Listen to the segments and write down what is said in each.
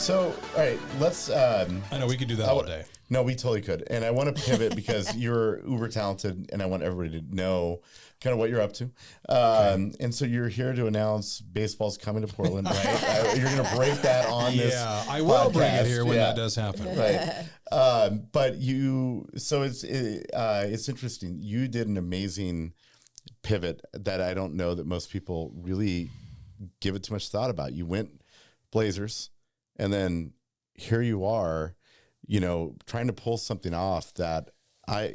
So, all right, let's. I know we could do that all day. No, we totally could. And I want to pivot because you're uber talented, and I want everybody to know kind of what you're up to. And so you're here to announce baseball's coming to Portland, right? You're going to break that on this. Yeah, I will bring it here when that does happen. Right. But it's interesting. You did an amazing pivot that I don't know that most people really give it too much thought about. You went Blazers, and then here you are, trying to pull something off that I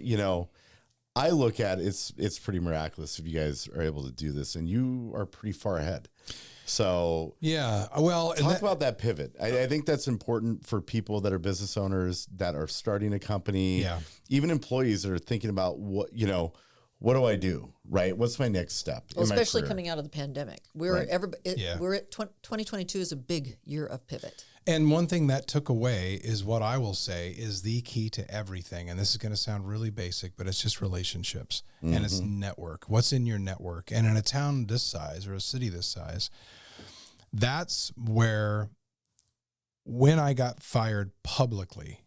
look at it's pretty miraculous if you guys are able to do this, and you are pretty far ahead. So yeah, well, talk about that pivot. I think that's important for people that are business owners that are starting a company, even employees that are thinking about what do I do? Right? What's my next step? Well, especially coming out of the pandemic. We're at 2022 is a big year of pivot. And one thing that took away is what I will say is the key to everything. And this is going to sound really basic, but it's just relationships and it's network. What's in your network? And in a town this size or a city this size, that's where when I got fired publicly,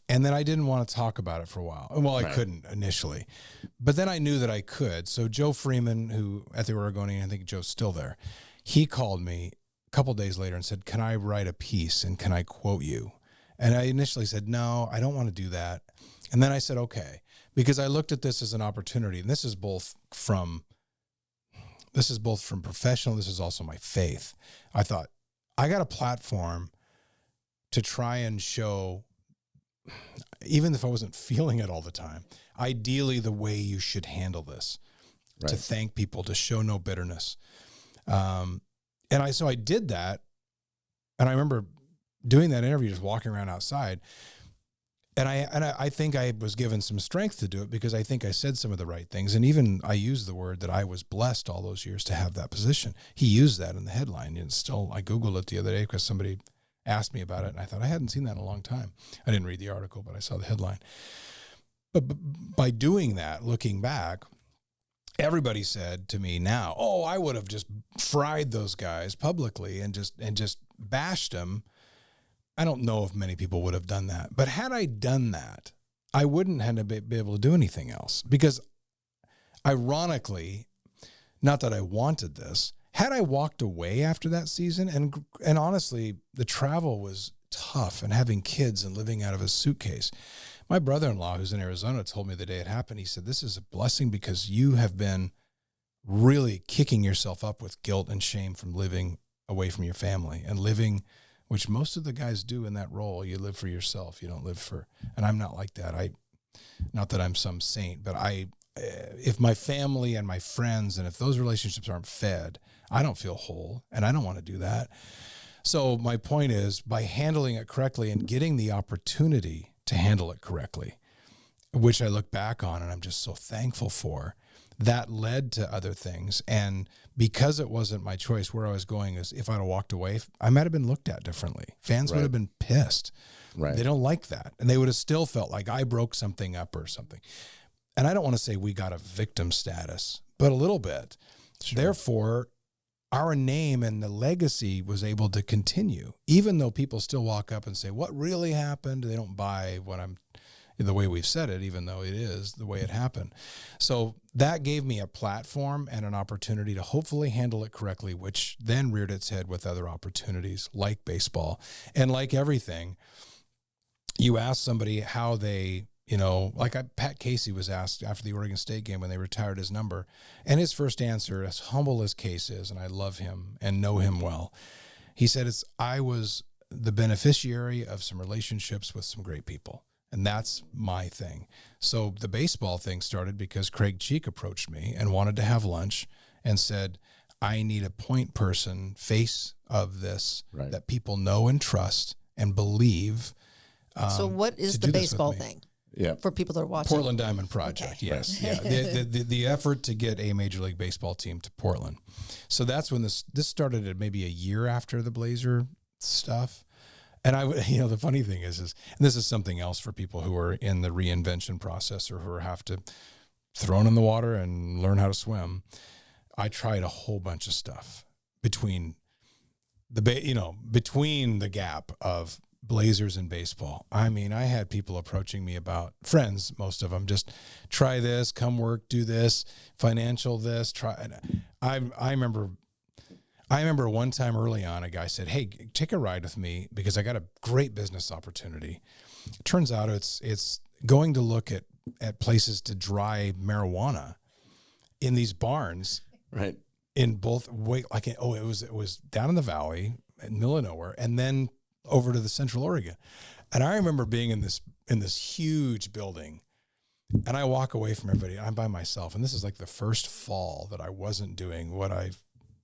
and then I didn't want to talk about it for a while. Well, I couldn't initially, but then I knew that I could. So Joe Freeman, who at the Oregonian, I think Joe's still there, he called me a couple of days later and said, "Can I write a piece and can I quote you?" And I initially said, "No, I don't want to do that." And then I said, "Okay," because I looked at this as an opportunity, and this is both from professional. This is also my faith. I thought I got a platform to try and show, even if I wasn't feeling it all the time, ideally the way you should handle this, to thank people, to show no bitterness. So I did that. And I remember doing that interview, just walking around outside. And I think I was given some strength to do it because I think I said some of the right things. And even I used the word that I was blessed all those years to have that position. He used that in the headline. And still, I Googled it the other day because somebody asked me about it, and I thought I hadn't seen that in a long time. I didn't read the article, but I saw the headline. But by doing that, looking back, everybody said to me now, "Oh, I would have just fried those guys publicly and just bashed them." I don't know if many people would have done that, but had I done that, I wouldn't have been able to do anything else because, ironically, not that I wanted this. Had I walked away after that season, and honestly, the travel was tough and having kids and living out of a suitcase. My brother-in-law, who's in Arizona, told me the day it happened, he said, "This is a blessing because you have been really kicking yourself up with guilt and shame from living away from your family and living," which most of the guys do in that role. You live for yourself. You don't live for, and I'm not like that. Not that I'm some saint, but if my family and my friends, and if those relationships aren't fed, I don't feel whole, and I don't want to do that. So my point is, by handling it correctly and getting the opportunity to handle it correctly, which I look back on and I'm just so thankful for, that led to other things. And because it wasn't my choice, where I was going is if I'd have walked away, I might have been looked at differently. Fans would have been pissed. They don't like that. And they would have still felt like I broke something up or something. And I don't want to say we got a victim status, but a little bit. Sure. Therefore, our name and the legacy was able to continue, even though people still walk up and say, "What really happened?" They don't buy the way we've said it, even though it is the way it happened. So that gave me a platform and an opportunity to hopefully handle it correctly, which then reared its head with other opportunities like baseball. And like everything, you ask somebody how they, Pat Casey was asked after the Oregon State game when they retired his number, and his first answer, as humble as Case is, and I love him and know him well, he said, "I was the beneficiary of some relationships with some great people." And that's my thing. So the baseball thing started because Craig Cheek approached me and wanted to have lunch and said, "I need a point person, face of this, that people know and trust and believe." So what is the baseball thing? Yeah. For people that are watching. Portland Diamond Project. Okay. Yes. Yeah. The effort to get a Major League Baseball team to Portland. So that's when this started at maybe a year after the Blazer stuff. And the funny thing is, and this is something else for people who are in the reinvention process or who have to thrown in the water and learn how to swim. I tried a whole bunch of stuff between between the gap of Blazers and baseball. I mean, I had people approaching me about friends, most of them, just try this, come work, do this, financial this, try. I remember one time early on, a guy said, "Hey, take a ride with me because I got a great business opportunity." It turns out it's going to look at places to dry marijuana in these barns. Right. In both it was down in the valley in the middle of nowhere, and then over to the Central Oregon. And I remember being in this huge building, and I walk away from everybody. I'm by myself, and this is like the first fall that I wasn't doing what I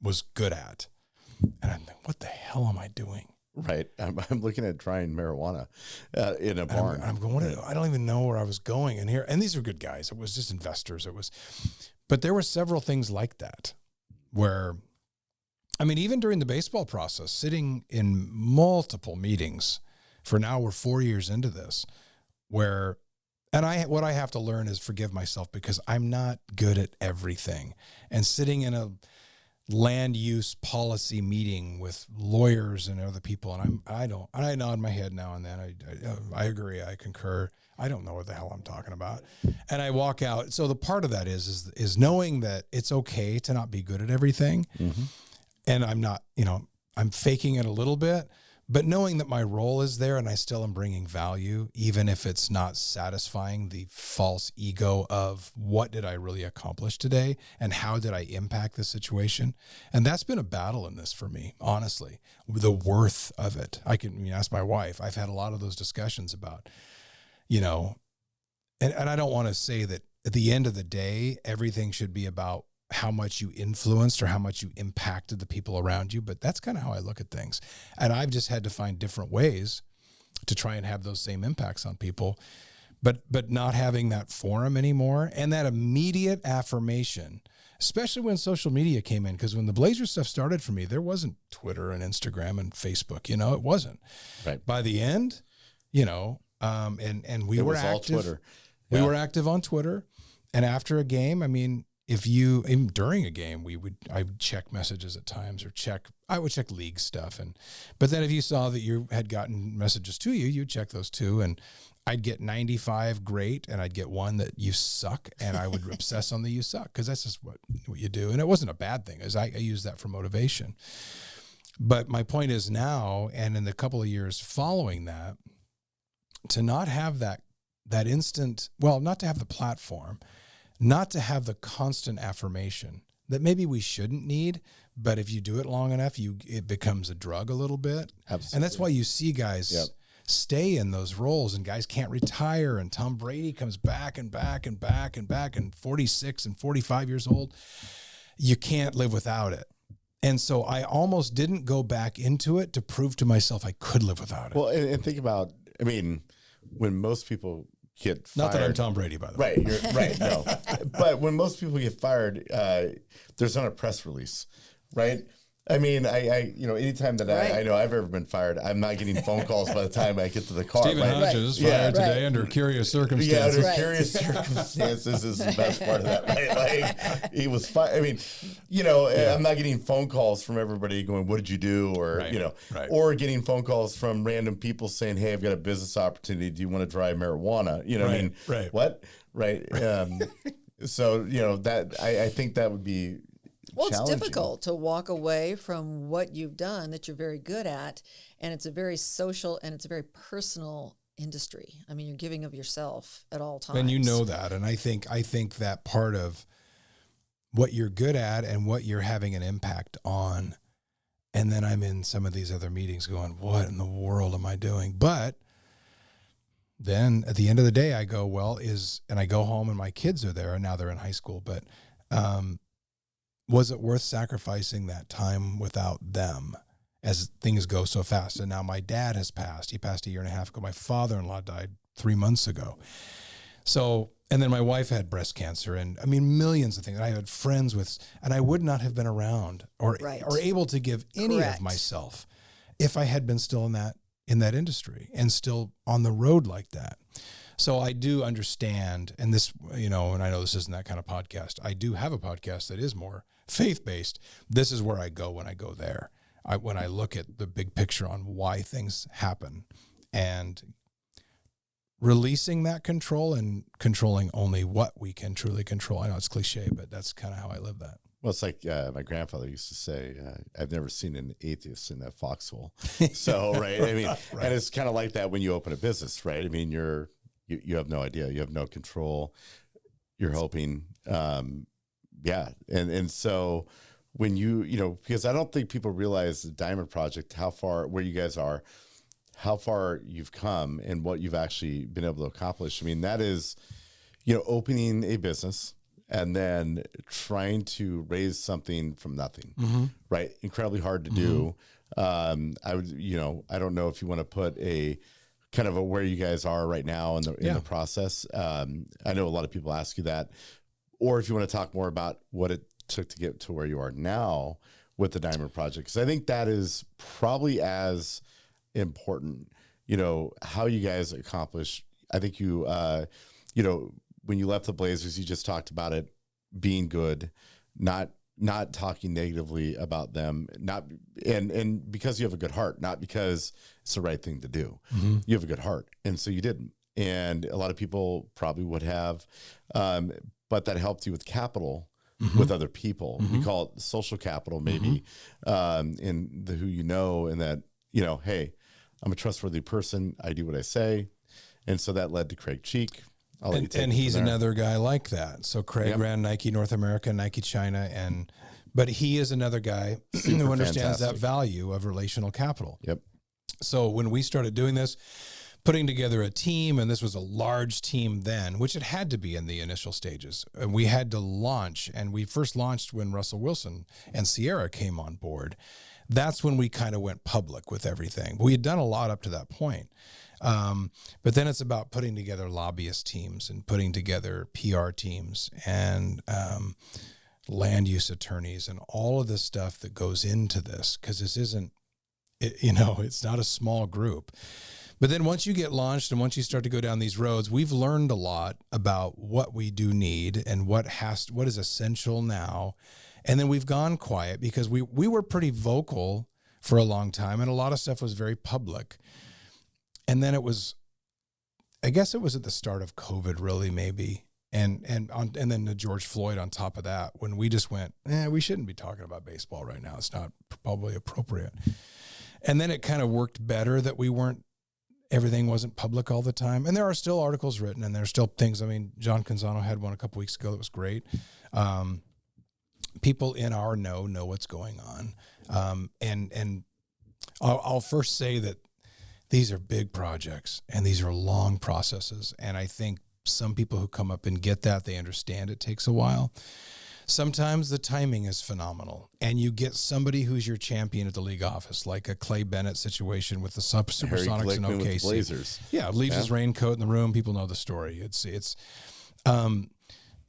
was good at. And I'm like, what the hell am I doing? Right. I'm looking at trying marijuana in a barn. I'm going, I don't even know where I was going. And these are good guys. It was just investors. But there were several things like that where, I mean, even during the baseball process, sitting in multiple meetings for now, we're 4 years into this, what I have to learn is forgive myself because I'm not good at everything. And sitting in a land use policy meeting with lawyers and other people, and I nod my head now and then. I agree. I concur. I don't know what the hell I'm talking about. And I walk out. So the part of that is knowing that it's okay to not be good at everything. Mm-hmm. And I'm not, I'm faking it a little bit, but knowing that my role is there and I still am bringing value, even if it's not satisfying the false ego of what did I really accomplish today and how did I impact the situation? And that's been a battle in this for me, honestly, the worth of it. I can ask my wife. I've had a lot of those discussions about, and I don't want to say that at the end of the day, everything should be about how much you influenced or how much you impacted the people around you. But that's kind of how I look at things. And I've just had to find different ways to try and have those same impacts on people, but not having that forum anymore. And that immediate affirmation, especially when social media came in, because when the Blazer stuff started for me, there wasn't Twitter and Instagram and Facebook, it wasn't. Right. By the end, and we were active. All Twitter. Yeah. We were active on Twitter. And after a game, I mean, even during a game, I would check messages at times I would check league stuff. But then if you saw that you had gotten messages to you, you'd check those too. And I'd get 95 great. And I'd get one that you suck. And I would obsess on the you suck. Cause that's just what you do. And it wasn't a bad thing as I use that for motivation. But my point is now, and in the couple of years following that, to not have that instant, not to have the platform, not to have the constant affirmation that maybe we shouldn't need, but if you do it long enough, it becomes a drug a little bit. Absolutely. And that's why you see guys stay in those roles and guys can't retire. And Tom Brady comes back and back and back and back and 46 and 45 years old. You can't live without it. And so I almost didn't go back into it to prove to myself I could live without it. Well, and think about, when most people get fired. Not that I'm Tom Brady, by the way. Right, you're right. No, but when most people get fired, there's not a press release, right? I anytime that I know I've ever been fired, I'm not getting phone calls by the time I get to the car. Stephen Hodges fired today under curious circumstances. Yeah, under curious circumstances is the best part of that, right? Like he was fired. I'm not getting phone calls from everybody going, "What did you do?" Or or getting phone calls from random people saying, "Hey, I've got a business opportunity. Do you want to try marijuana?" What? Right. So that I think that would be. Well, it's difficult to walk away from what you've done that you're very good at, and it's a very social and it's a very personal industry. I mean, you're giving of yourself at all times. And you know that, and I think that part of what you're good at and what you're having an impact on, and then I'm in some of these other meetings going, what in the world am I doing? But then at the end of the day, I go, and I go home and my kids are there, and now they're in high school, but was it worth sacrificing that time without them as things go so fast? And now my dad has passed. He passed a year and a half ago. My father-in-law died 3 months ago. So, and then my wife had breast cancer and millions of things. I had friends with, and I would not have been around or able to give any of myself if I had been still in that industry and still on the road like that. So I do understand, and this, and I know this isn't that kind of podcast. I do have a podcast that is more faith-based. This is where I go when I go there. when I look at the big picture on why things happen, and releasing that control and controlling only what we can truly control. I know it's cliche, but that's kind of how I live that. Well, it's like my grandfather used to say, I've never seen an atheist in that foxhole. So, right. I mean, right. And it's kind of like that when you open a business, right? I mean, you have no idea. You have no control. You're hoping. Yeah. And so when because I don't think people realize the Diamond Project, where you guys are, how far you've come and what you've actually been able to accomplish. I mean, that is, opening a business and then trying to raise something from nothing, right? Incredibly hard to do. I don't know if you want to put a kind of where you guys are right now in the process. I know a lot of people ask you that, or if you want to talk more about what it took to get to where you are now with the Diamond Project. Cause I think that is probably as important, how you guys accomplish. I think you, when you left the Blazers, you just talked about it being good, not talking negatively about them, and because you have a good heart, not because it's the right thing to do. You have a good heart. And so you didn't. And a lot of people probably would have, but that helped you with capital with other people. We call it social capital, maybe, in the who and that, hey, I'm a trustworthy person. I do what I say. And so that led to Craig Cheek. And he's another guy like that. So Craig ran Nike North America, Nike China, but he is another guy who understands that value of relational capital. Yep. So when we started doing this, putting together a team, and this was a large team then, which it had to be in the initial stages. And we had to launch, and we first launched when Russell Wilson and Sierra came on board. That's when we kind of went public with everything. We had done a lot up to that point. But then it's about putting together lobbyist teams and putting together PR teams and land use attorneys and all of this stuff that goes into this, because this isn't, it's not a small group. But then once you get launched and once you start to go down these roads, we've learned a lot about what we do need and what is essential now. And then we've gone quiet because we were pretty vocal for a long time, and a lot of stuff was very public. And then I guess it was at the start of COVID, really, maybe. And then the George Floyd on top of that, when we just went, we shouldn't be talking about baseball right now. It's not probably appropriate. And then it kind of worked better that everything wasn't public all the time. And there are still articles written, and there's still things. I mean, John Canzano had one a couple weeks ago that was great. People in our know what's going on. And I'll first say that these are big projects and these are long processes. And I think some people who come up and get that, they understand it takes a while. Sometimes the timing is phenomenal, and you get somebody who's your champion at the league office, like a Clay Bennett situation with the Supersonics and OKC. Blazers. Yeah, leaves his raincoat in the room. People know the story.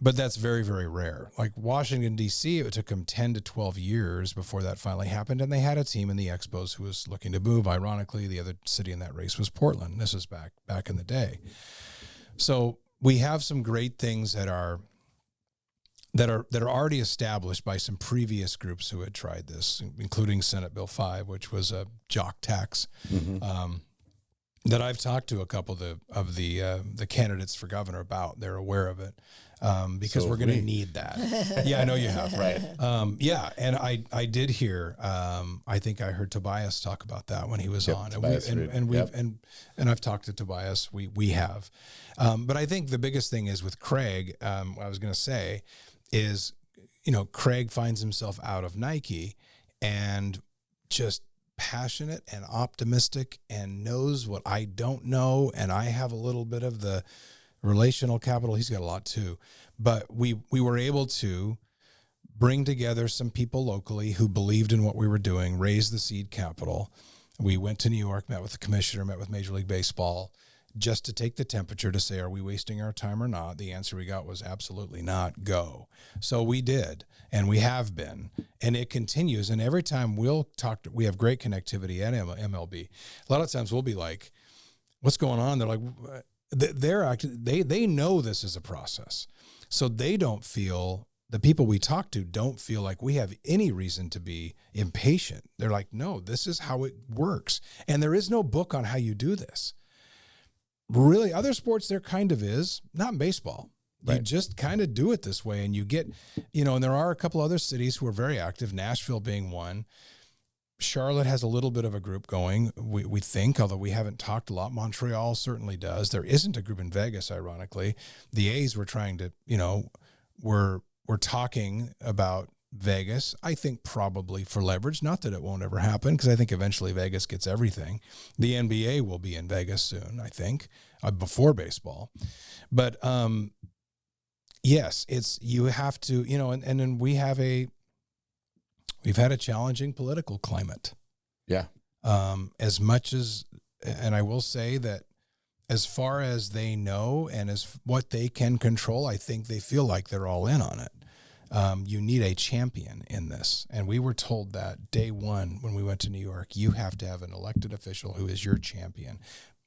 But that's very, very rare. Like Washington, D.C., it took them 10 to 12 years before that finally happened. And they had a team in the Expos who was looking to move. Ironically, the other city in that race was Portland. This is back in the day. So we have some great things that are already established by some previous groups who had tried this, including Senate Bill 5, which was a jock tax. That I've talked to a couple of the candidates for governor about. They're aware of it. Because we're going to need that. Yeah, I know you have. Right. And I did hear, I think I heard Tobias talk about that when he was on. And I've talked to Tobias. We have. But I think the biggest thing is with Craig, what I was going to say is, Craig finds himself out of Nike and just passionate and optimistic and knows what I don't know. And I have a little bit of the relational capital. He's got a lot too, but we were able to bring together some people locally who believed in what we were doing, raise the seed capital. We went to New York, met with the commissioner, met with Major League Baseball, just to take the temperature to say, are we wasting our time or not? The answer we got was absolutely not. Go. So we did, and we have been, and it continues. And every time we have great connectivity at MLB. A lot of times we'll be like, what's going on? They're like, they know this is a process, so they don't feel the people we talk to don't feel like we have any reason to be impatient. They're like, no, this is how it works. And there is no book on how you do this. Really, other sports, there kind of is, not in baseball. You just kind of do it this way, and you get, and there are a couple other cities who are very active, Nashville being one. Charlotte has a little bit of a group going, we think, although we haven't talked a lot. Montreal certainly does. There isn't a group in Vegas, ironically. The A's were trying to, we're talking about Vegas, I think probably for leverage. Not that it won't ever happen, because I think eventually Vegas gets everything. The NBA will be in Vegas soon, I think, before baseball. But yes, you have to, and then we've had a challenging political climate. Yeah. As much as, and I will say that as far as they know and as what they can control, I think they feel like they're all in on it. You need a champion in this. And we were told that day one when we went to New York, you have to have an elected official who is your champion,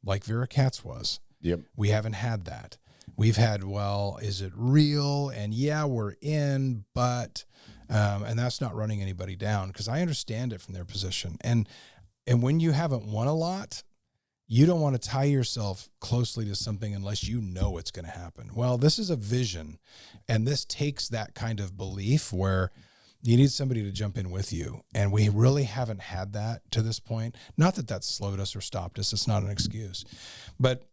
like Vera Katz was. Yep. We haven't had that. We've had, well, is it real? And yeah, we're in, but, and that's not running anybody down, because I understand it from their position. And when you haven't won a lot, you don't want to tie yourself closely to something unless you know it's going to happen. Well, this is a vision, and this takes that kind of belief where you need somebody to jump in with you. And we really haven't had that to this point. Not that that's slowed us or stopped us. It's not an excuse, but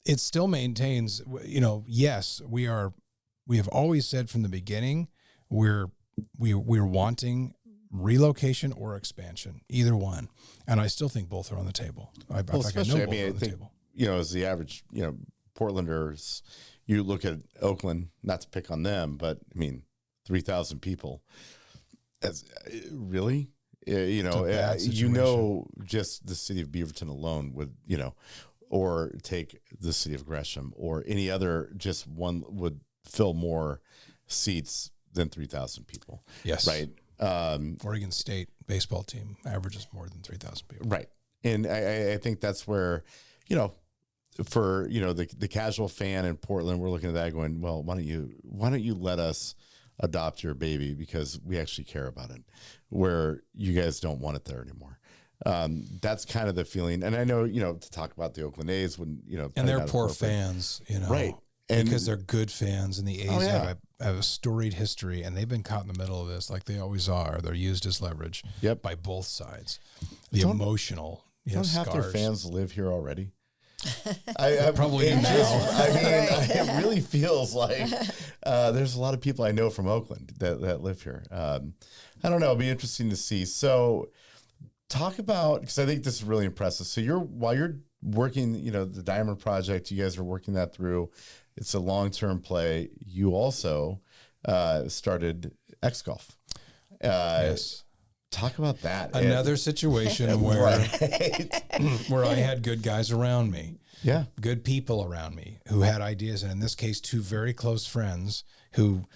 it still maintains, yes, we have always said from the beginning, we're wanting relocation or expansion, either one. And I still think both are on the table. I think as the average, Portlanders, you look at Oakland, not to pick on them, but 3,000 people. Really? Just the city of Beaverton alone would, or take the city of Gresham or any other, just one would fill more seats than 3,000 people. Yes. Right. Oregon State baseball team averages more than 3,000 people. Right. And I think that's where, for, the casual fan in Portland, we're looking at that going, well, why don't you let us adopt your baby, because we actually care about it, where you guys don't want it there anymore. That's kind of the feeling. And I know, to talk about the Oakland A's when, and they're poor fans, right. And because they're good fans, and the A's have a storied history, and they've been caught in the middle of this like they always are. They're used as leverage by both sides. Emotional, don't half their fans live here already? I probably do now. It really feels like there's a lot of people I know from Oakland that live here. I don't know. It'll be interesting to see. So talk about, because I think this is really impressive. So while you're working, the Diamond Project, you guys are working that through. It's a long-term play. You also started X Golf. Yes. Talk about that. Another situation where I had good guys around me. Yeah. Good people around me who had ideas. And in this case, two very close friends who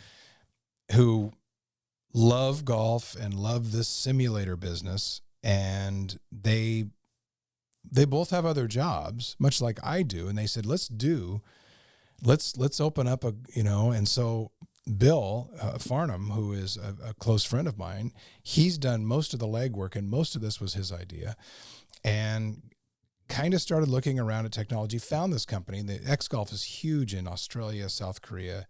love golf and love this simulator business. And they both have other jobs, much like I do. And they said, let's open up and so Bill Farnham, who is a close friend of mine, he's done most of the legwork, and most of this was his idea, and kind of started looking around at technology, found this company. The X Golf is huge in Australia, South Korea,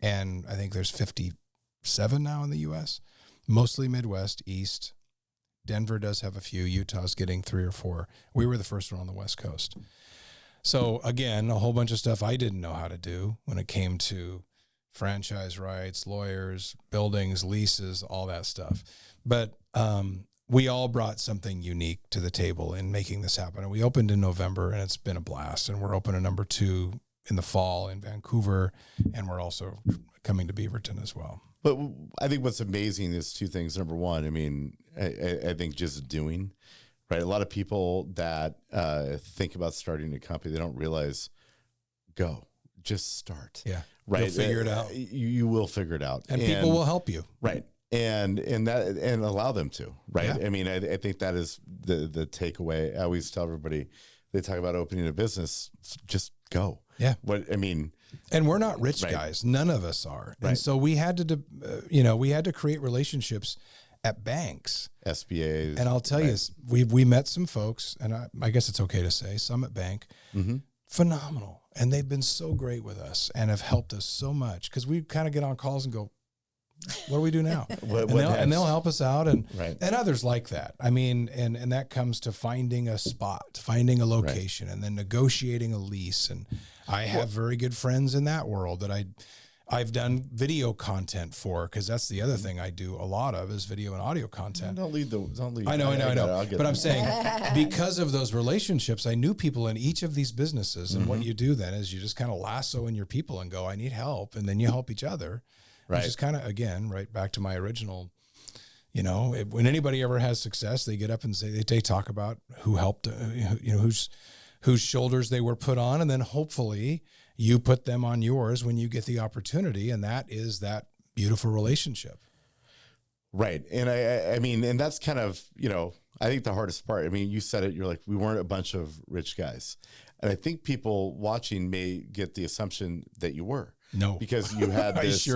and I think there's 57 now in the U.S., mostly Midwest, East. Denver does have a few. Utah's getting 3 or 4. We were the first one on the West Coast. So again, a whole bunch of stuff I didn't know how to do when it came to franchise rights, lawyers, buildings, leases, all that stuff. But we all brought something unique to the table in making this happen. And we opened in November, and it's been a blast. And we're opening number 2 in the fall in Vancouver, and we're also coming to Beaverton as well. But I think what's amazing is 2 things. Number one, I think just doing, right? A lot of people that think about starting a company, they don't realize, just start. Yeah. Right. You'll figure it out. You will figure it out. And people will help you. Right. And allow them to, right? Yeah. I think that is the takeaway. I always tell everybody, they talk about opening a business, just go. Yeah. And we're not rich Right. guys. None of us are. Right. And so we had to create relationships at banks. SBAs. And I'll tell you, we met some folks, and I guess it's okay to say, Summit Bank, phenomenal. And they've been so great with us and have helped us so much, because we kind of get on calls and go, what do we do now? And they'll help us out, and others like that. I mean, and that comes to finding a spot, finding a location, and then negotiating a lease. And I have very good friends in that world that I've done video content for, because that's the other thing I do a lot of is video and audio content. Don't lead. I know. But I'm saying, because of those relationships, I knew people in each of these businesses. And what you do then is you just kind of lasso in your people and go, I need help. And then you help each other. Which is kind of, again, right back to my original, when anybody ever has success, they get up and say, they talk about who helped, whose shoulders they were put on. And then hopefully you put them on yours when you get the opportunity. And that is that beautiful relationship. Right. And I mean, and that's kind of, I think the hardest part. I mean, you said it, you're like, we weren't a bunch of rich guys. And I think people watching may get the assumption that you were. No, because you had this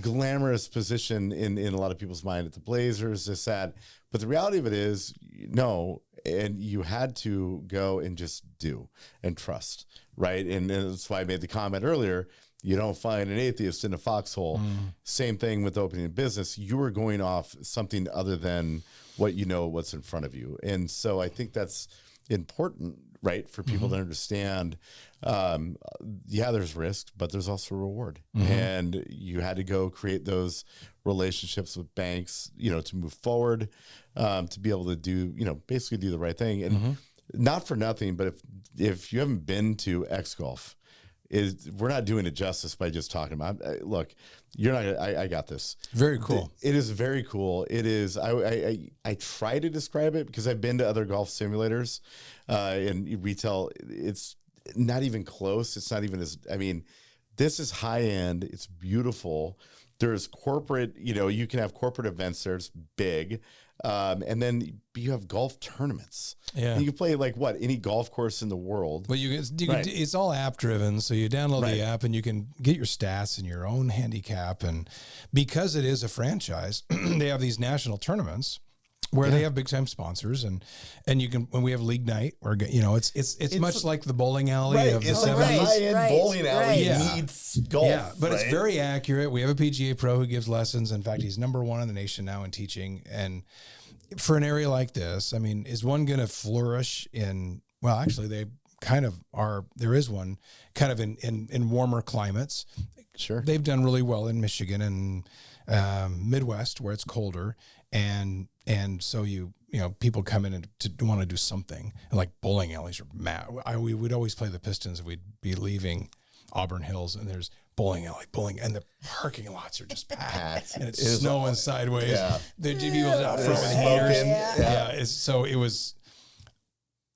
glamorous position in a lot of people's mind at the Blazers, this, that. But the reality of it is, no, and you had to go and just do and trust, right? And that's why I made the comment earlier, you don't find an atheist in a foxhole. Same thing with opening a business. You were going off something other than what's in front of you. And so I think that's important, right, for people to understand. There's risk, but there's also reward. And you had to go create those relationships with banks, to move forward, to be able to do, basically do the right thing. And not for nothing, but if you haven't been to X Golf, we're not doing it justice by just talking about it. Look, you're not, I got this. Very cool. It is very cool. It is, I try to describe it because I've been to other golf simulators, in retail. It's not even close. It's not even this is high end. It's beautiful. There's corporate, you can have corporate events there. It's big. And then you have golf tournaments. Yeah. You can play any golf course in the world. Well, it's all app driven. So you download the app and you can get your stats and your own handicap. And because it is a franchise, they have these national tournaments where they have big time sponsors, and you can, when we have league night, or it's much like the bowling alley of the 70s. High-end bowling alley meets golf. Yeah, but it's very accurate. We have a PGA pro who gives lessons. In fact, he's #1 in the nation now in teaching. And for an area like this, I mean, is one going to flourish in? Well, actually, they kind of are. There is one kind of in warmer climates. Sure, they've done really well in Michigan and Midwest where it's colder. And so people come in and to want to do something, and like bowling alleys are mad. We would always play the Pistons. We'd be leaving Auburn Hills, and there's bowling alley, and the parking lots are just packed, and it's snowing sideways. Yeah. The people out front with heaters.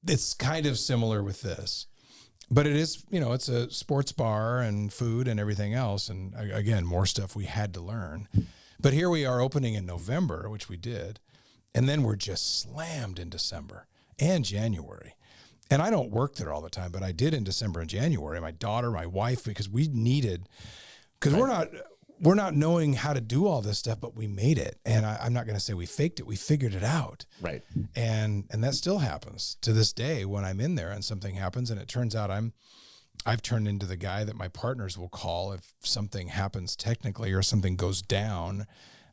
It's kind of similar with this, but it is, it's a sports bar and food and everything else. And again, more stuff we had to learn. But here we are opening in November, which we did. And then we're just slammed in December and January. And I don't work there all the time, but I did in December and January. My daughter, my wife, because we needed, because we're not knowing how to do all this stuff, but we made it. And I'm not going to say we faked it. We figured it out. Right. And that still happens to this day when I'm in there and something happens. And it turns out I've turned into the guy that my partners will call if something happens technically or something goes down.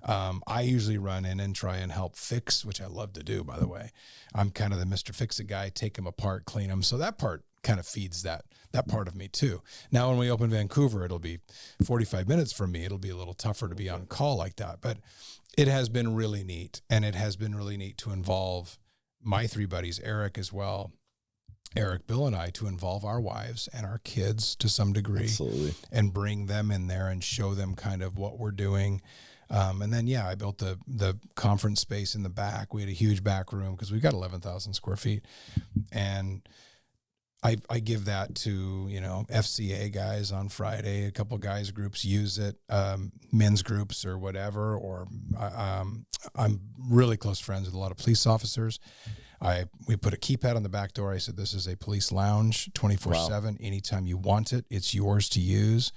I usually run in and try and help fix, which I love to do, by the way. I'm kind of the Mr. Fix-It guy, take them apart, clean them. So that part kind of feeds that part of me too. Now, when we open Vancouver, it'll be 45 minutes from me. It'll be a little tougher to be on call like that, but it has been really neat. And it has been really neat to involve my three buddies, Eric as well, Eric, Bill, and I, to involve our wives and our kids to some degree. Absolutely. And bring them in there and show them kind of what we're doing. And then, I built the conference space in the back. We had a huge back room because we've got 11,000 square feet. And I give that to, FCA guys on Friday. A couple guys groups use it, men's groups or whatever. Or I'm really close friends with a lot of police officers. We put a keypad on the back door. I said, this is a police lounge 24/7. Anytime you want it, it's yours to use.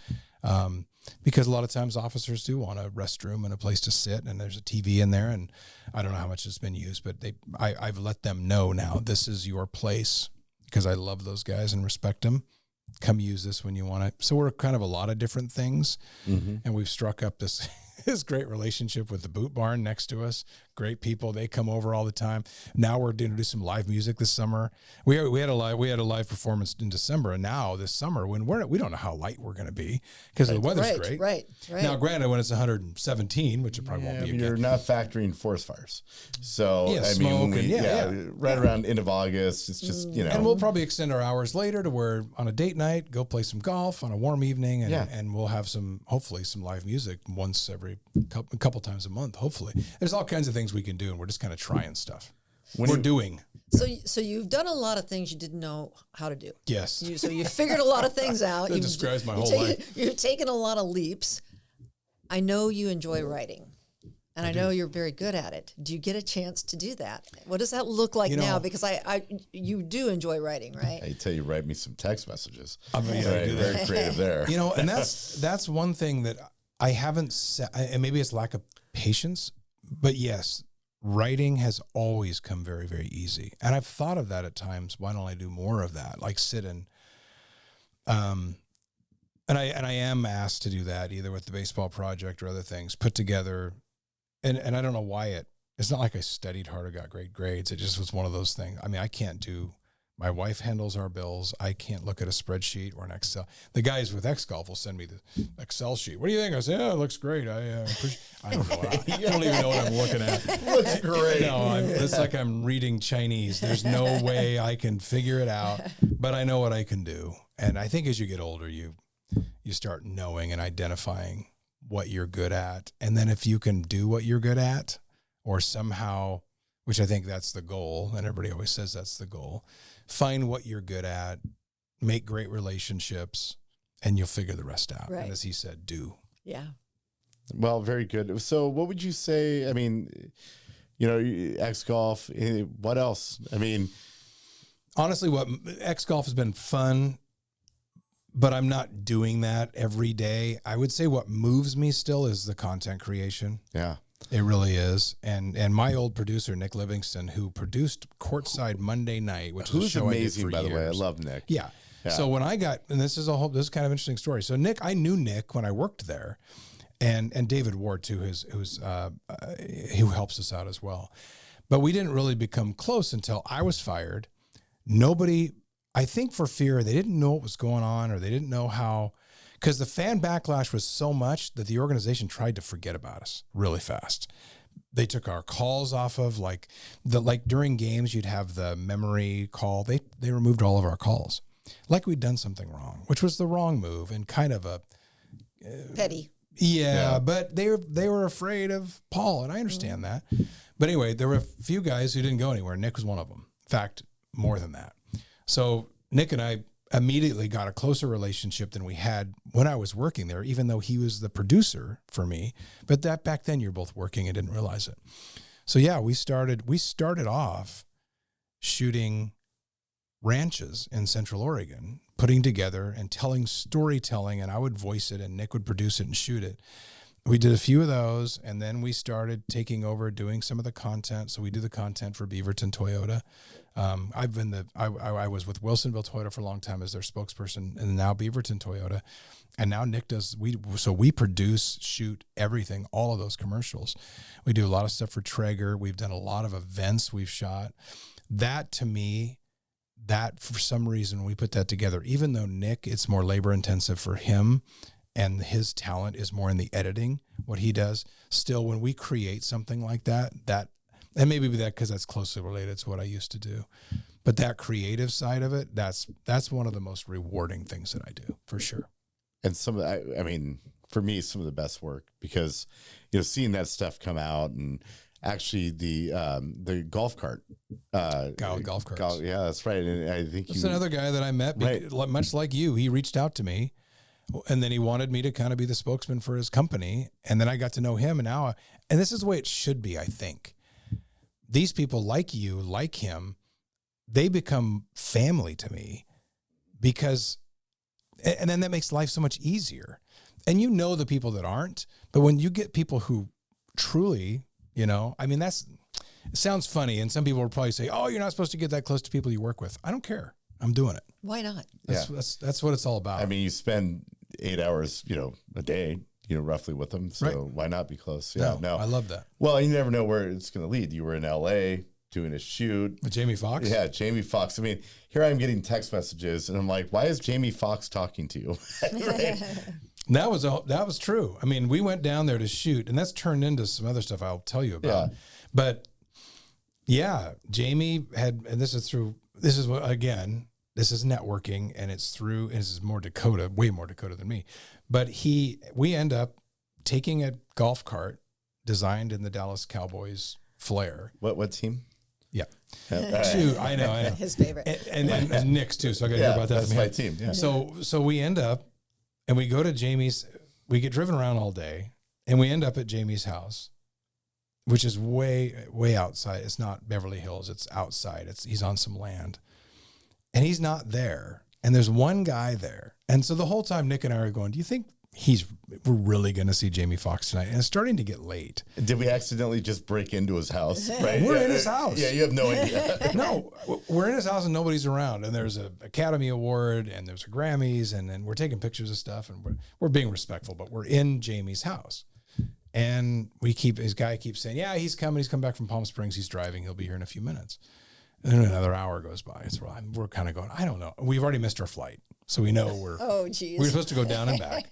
Because a lot of times officers do want a restroom and a place to sit, and there's a TV in there, and I don't know how much it's been used, but I've let them know now, this is your place, because I love those guys and respect them. Come use this when you want it. So we're kind of a lot of different things, and we've struck up this great relationship with the Boot Barn next to us. Great people. They come over all the time. Now we're going to do some live music this summer. We had a live performance in December, and now this summer when we don't know how light we're going to be because the weather's great. Right. Now, granted, when it's 117, which it probably won't be again. You're not factoring forest fires. So, smoke right around end of August, it's just, And we'll probably extend our hours later to where on a date night, go play some golf on a warm evening, and we'll have hopefully some live music once every couple times a month, hopefully. There's all kinds of things we can do, and we're just kind of trying stuff. Doing. So you've done a lot of things you didn't know how to do. Yes. So you figured a lot of things out. That describes my whole life. You've taken a lot of leaps. I know you enjoy writing, and I know you're very good at it. Do you get a chance to do that? What does that look like now? Because you do enjoy writing, right? I tell you, write me some text messages. I'm going to do that. Very creative there. And that's one thing that I haven't said, and maybe it's lack of patience, but yes, writing has always come very, very easy. And I've thought of that at times. Why don't I do more of that? Like sit and I am asked to do that either with the baseball project or other things put together. And I don't know why it's not like I studied hard or got great grades. It just was one of those things. I mean, I can't do, my wife handles our bills. I can't look at a spreadsheet or an Excel. The guys with X-Golf will send me the Excel sheet. What do you think? I say, it looks great. I don't know. I don't even know what I'm looking at. Looks great. No, it's like I'm reading Chinese. There's no way I can figure it out, but I know what I can do. And I think as you get older, you start knowing and identifying what you're good at. And then if you can do what you're good at, or somehow, which I think that's the goal, and everybody always says that's the goal, find what you're good at, make great relationships, and you'll figure the rest out. Right. And as he said, do. Yeah. Well, very good. So what would you say? I mean, X-Golf, what else? I mean, honestly, X-Golf has been fun, but I'm not doing that every day. I would say what moves me still is the content creation. Yeah. It really is. And my old producer, Nick Livingston, who produced Courtside Monday Night, which is a show amazing, I did for by years. the way. I love Nick. Yeah. So when I got, and this is kind of an interesting story. So I knew Nick when I worked there, and David Ward too, who helps us out as well. But we didn't really become close until I was fired. Nobody, I think for fear, they didn't know what was going on, or they didn't know how, because the fan backlash was so much that the organization tried to forget about us really fast. They took our calls off of like during games, you'd have the memory call. They removed all of our calls like we'd done something wrong, which was the wrong move and kind of a petty. Yeah, but they were afraid of Paul, and I understand that. But anyway, there were a few guys who didn't go anywhere. Nick was one of them. In fact, more than that. So Nick and I immediately got a closer relationship than we had when I was working there, even though he was the producer for me. But that back then you're both working and didn't realize it. So yeah, we started off shooting ranches in Central Oregon, putting together and telling storytelling, and I would voice it and Nick would produce it and shoot it. We did a few of those, and then we started taking over doing some of the content. So we do the content for Beaverton Toyota. I was with Wilsonville Toyota for a long time as their spokesperson, and now Beaverton Toyota. And now Nick does, we produce, shoot everything, all of those commercials. We do a lot of stuff for Traeger. We've done a lot of events we've shot. That to me, that for some reason we put that together, even though Nick, it's more labor intensive for him and his talent is more in the editing, what he does. Still, when we create something like that, and maybe that because that's closely related to what I used to do, but that creative side of it, that's one of the most rewarding things that I do for sure. And I mean, for me, some of the best work because, seeing that stuff come out and actually the golf cart, golf carts. Yeah, that's right. And I think that's another guy that I met, right. Much like you, he reached out to me. And then he wanted me to kind of be the spokesman for his company. And then I got to know him. And this is the way it should be, I think. these people like you, like him, they become family to me because, and then that makes life so much easier. And you know the people that aren't, but when you get people who truly, I mean, it sounds funny. And some people will probably say, oh, you're not supposed to get that close to people you work with. I don't care. I'm doing it. Why not? That's what it's all about. I mean, you spend 8 hours, a day, roughly with them. So Right. why not be close? No, I love that. Well, you never know where it's going to lead. You were in LA doing a shoot. With Jamie Foxx? Yeah, Jamie Foxx. I mean, here I'm getting text messages and I'm like, why is Jamie Foxx talking to you? Right? That was true. I mean, we went down there to shoot, and that's turned into some other stuff I'll tell you about. Yeah. But yeah, Jamie had, and this is networking, and this is more Dakota, way more Dakota than me. But we end up taking a golf cart designed in the Dallas Cowboys flair. What team? Yeah. Two. I know. His favorite. And Nick's too. So I got to hear about that that's from my him. team. Yeah. So we end up, and we go to Jamie's, we get driven around all day, and we end up at Jamie's house, which is way, way outside. It's not Beverly Hills. It's outside. He's on some land, and he's not there. And there's one guy there. And so the whole time Nick and I are going, do you think we're really going to see Jamie Foxx tonight? And it's starting to get late. Did we accidentally just break into his house? Right? We're in his house. Yeah, you have no idea. No, we're in his house and nobody's around. And there's an Academy Award and there's a Grammys, and then we're taking pictures of stuff, and we're being respectful, but we're in Jamie's house. And his guy keeps saying, yeah, he's coming. He's come back from Palm Springs. He's driving. He'll be here in a few minutes. And then another hour goes by. So we're kind of going, I don't know. We've already missed our flight. So we know we're supposed to go down and back.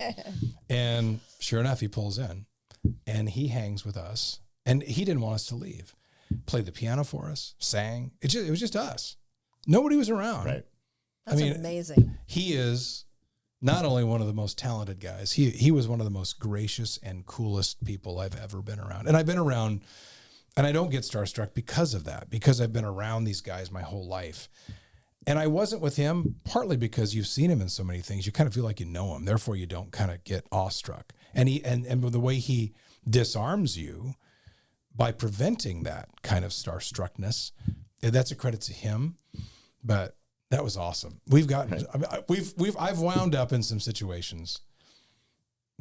And sure enough, he pulls in and he hangs with us. And he didn't want us to leave. Played the piano for us, sang. It was just us. Nobody was around. Right. That's amazing. He is not only one of the most talented guys, he was one of the most gracious and coolest people I've ever been around. And I've been around, and I don't get starstruck because of that, because I've been around these guys my whole life. And I wasn't with him partly because you've seen him in so many things. You kind of feel like you know him. Therefore, you don't kind of get awestruck. And the way he disarms you by preventing that kind of starstruckness, that's a credit to him. But that was awesome. I've wound up in some situations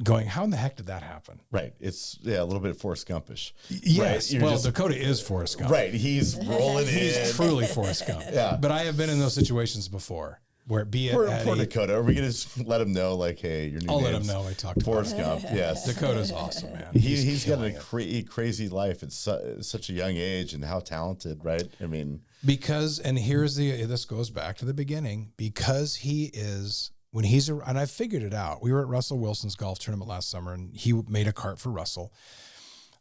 going, how in the heck did that happen? Right. It's a little bit Forrest Gumpish. Yes. Right? Well, Dakota is Forrest Gump. Right. He's rolling in. He's truly Forrest Gump. Yeah. But I have been in those situations before where poor Dakota. Are we going to let him know, like, hey, your new I'll name's let him know I talked to Forrest Gump. Yes. Dakota's awesome, man. He's got a crazy life at such a young age, and how talented, right? I mean, and this goes back to the beginning, because he is, and I figured it out. We were at Russell Wilson's golf tournament last summer, and he made a cart for Russell.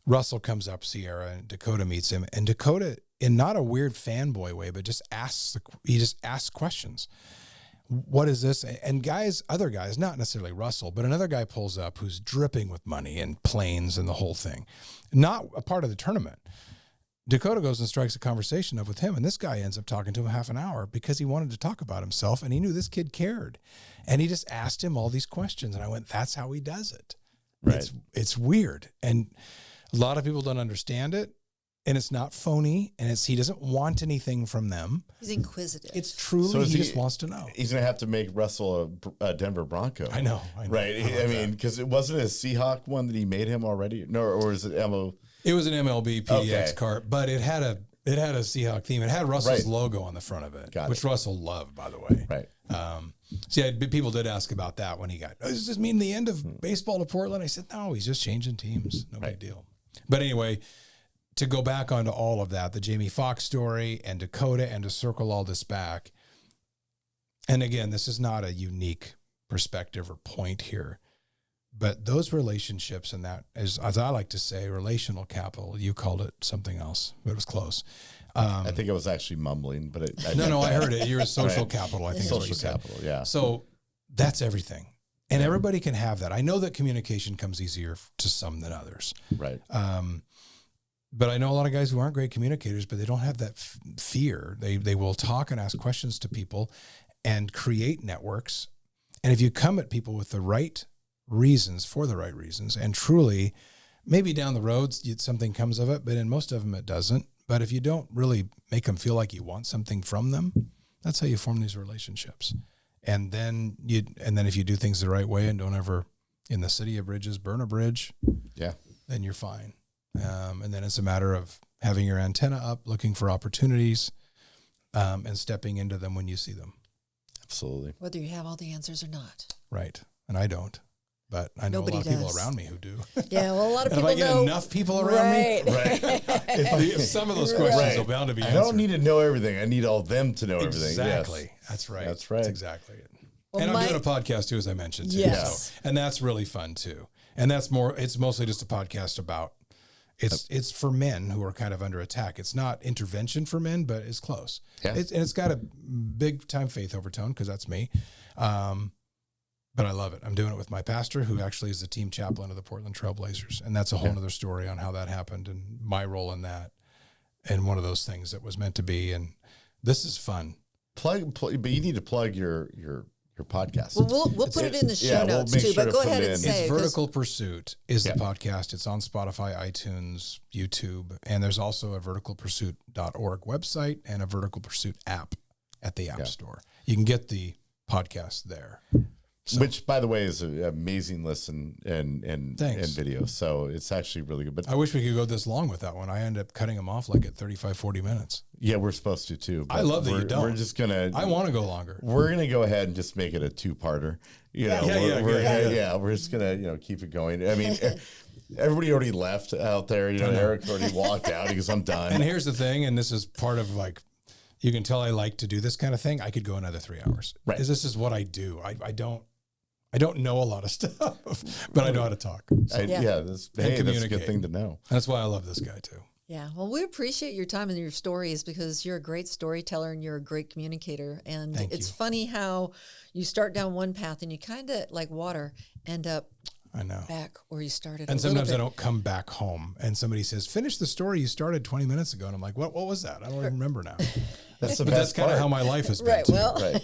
Russell comes up Sierra, and Dakota meets him, and Dakota, in not a weird fanboy way, but just asks questions. What is this? And other guys, not necessarily Russell, but another guy pulls up who's dripping with money and planes and the whole thing, not a part of the tournament. Dakota goes and strikes a conversation up with him, and this guy ends up talking to him half an hour because he wanted to talk about himself, and he knew this kid cared, and he just asked him all these questions, and I went, that's how he does it. Right. It's weird, and a lot of people don't understand it, and it's not phony, and he doesn't want anything from them. He's inquisitive. It's truly, he just wants to know. He's going to have to make Russell a Denver Bronco. I know. Right. I mean, because it wasn't a Seahawk one that he made him already. No, or is it MO? It was an MLB PDX cart, but it had a Seahawk theme. It had Russell's logo on the front of it, which Russell loved, by the way. Right. People did ask about that when he got, does this mean the end of baseball to Portland? I said, no, he's just changing teams. No big deal. But anyway, to go back onto all of that, the Jamie Foxx story and Dakota, and to circle all this back. And again, this is not a unique perspective or point here, but those relationships, and that is, as I like to say, relational capital. You called it something else, but it was close. I think I was actually mumbling, but I heard it. You're a social capital, I think. Social is what you capital, said. yeah. So that's everything. And everybody can have that. I know that communication comes easier to some than others. Right. But I know a lot of guys who aren't great communicators, but they don't have that fear. They will talk and ask questions to people and create networks. And if you come at people with the right reasons, for the right reasons, and truly, maybe down the road something comes of it, but in most of them it doesn't. But if you don't really make them feel like you want something from them, that's how you form these relationships. And then if you do things the right way and don't ever, in the city of bridges, burn a bridge, then you're fine. And then it's a matter of having your antenna up, looking for opportunities, and stepping into them when you see them. Absolutely. Whether you have all the answers or not. Right. And I don't. But I know Nobody a lot of people does. around me who do. Yeah, well, a lot of and people if I get know. enough people around me, if some of those questions are bound to be answered. I don't need to know everything. I need all of them to know everything. Exactly. Yes. That's right. That's right. That's exactly it. Well, and I'm doing a podcast too, as I mentioned. Too, yes. So, and that's really fun too. And that's it's mostly just a podcast about, it's for men who are kind of under attack. It's not intervention for men, but it's close. Yeah. And it's got a big time faith overtone because that's me. But I love it. I'm doing it with my pastor, who actually is the team chaplain of the Portland Trailblazers. And that's a whole other story on how that happened and my role in that. And one of those things that was meant to be. And this is fun. Plug, but you need to plug your podcast. Well, we'll put it in the show notes make too, sure but to go put ahead it and in. say. It's Vertical Pursuit is the Yeah. podcast. It's on Spotify, iTunes, YouTube, and there's also a verticalpursuit.org website and a Vertical Pursuit app at the App Store. You can get the podcast there. So, which, by the way, is an amazing listen and Thanks. video. So it's actually really good. But I wish we could go this long with that one. I end up cutting them off like at 35, 40 minutes. yeah, we're supposed to too. I love that you don't. We're just gonna. I want to go longer. We're gonna go ahead and just make it a two-parter. You know, we're just gonna keep it going. I mean, everybody already left out there. You know, Eric already walked out because I'm done. And here's the thing, and this is part of like, you can tell I like to do this kind of thing. I could go another 3 hours. Right. Because this is what I do. I don't know a lot of stuff, but I know how to talk. So That's a good thing to know. that's why I love this guy too. Yeah, well, we appreciate your time and your stories because you're a great storyteller and you're a great communicator. And it's funny how you start down one path and you kind of, like water, end up back where you started. And sometimes I don't come back home and somebody says, finish the story you started 20 minutes ago. And I'm like, what was that? I don't even remember now. That's the But that's kind of how my life has been. Right, too. well,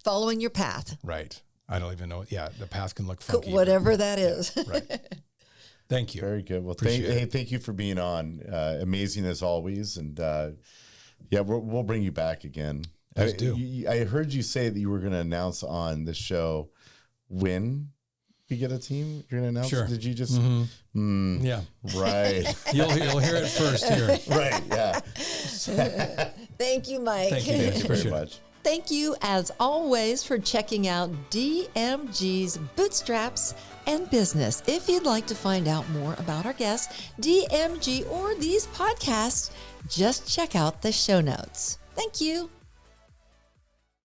following your path. Right. I don't even know. Yeah, the path can look funky. Whatever that is. Right. Thank you. Very good. Well, Appreciate thank you for being on. Amazing as always. And we'll bring you back again. Please do. I heard you say that you were going to announce on the show when we get a team. You're going to announce. Sure. Did you just? Yeah. Right. You'll hear it first here. Right. Yeah. Thank you, Mike. Thank you. Thank you very much. Thank you, as always, for checking out DMG's Bootstraps and Business. If you'd like to find out more about our guests, DMG, or these podcasts, just check out the show notes. Thank you.